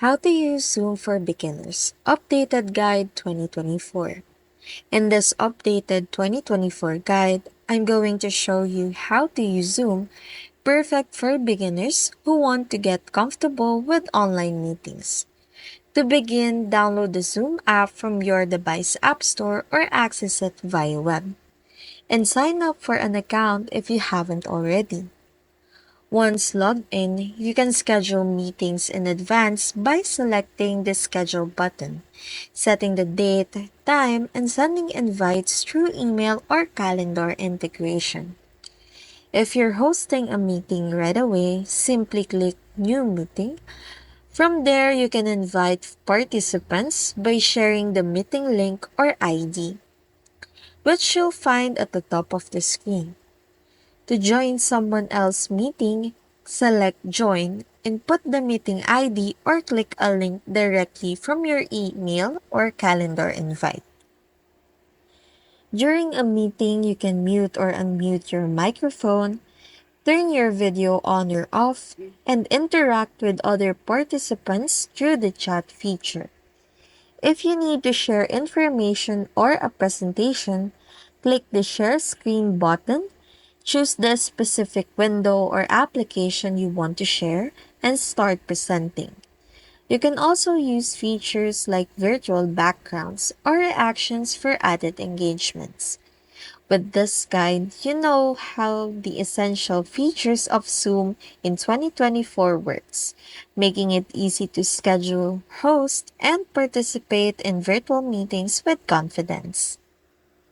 How to use Zoom for Beginners Updated Guide 2024. In this updated 2024 guide, I'm going to show you how to use Zoom, perfect for beginners who want to get comfortable with online meetings. To begin, download the Zoom app from your device app store or access it via web. And sign up for an account if you haven't already. Once logged in, you can schedule meetings in advance by selecting the Schedule button, setting the date, time, and sending invites through email or calendar integration. If you're hosting a meeting right away, simply click New Meeting. From there, you can invite participants by sharing the meeting link or ID, which you'll find at the top of the screen. To join someone else's meeting, select Join and put the meeting ID or click a link directly from your email or calendar invite. During a meeting, you can mute or unmute your microphone, turn your video on or off, and interact with other participants through the chat feature. If you need to share information or a presentation, click the Share Screen button. Choose the specific window or application you want to share and start presenting. You can also use features like virtual backgrounds or reactions for added engagements. With this guide, you know how the essential features of Zoom in 2024 works, making it easy to schedule, host, and participate in virtual meetings with confidence.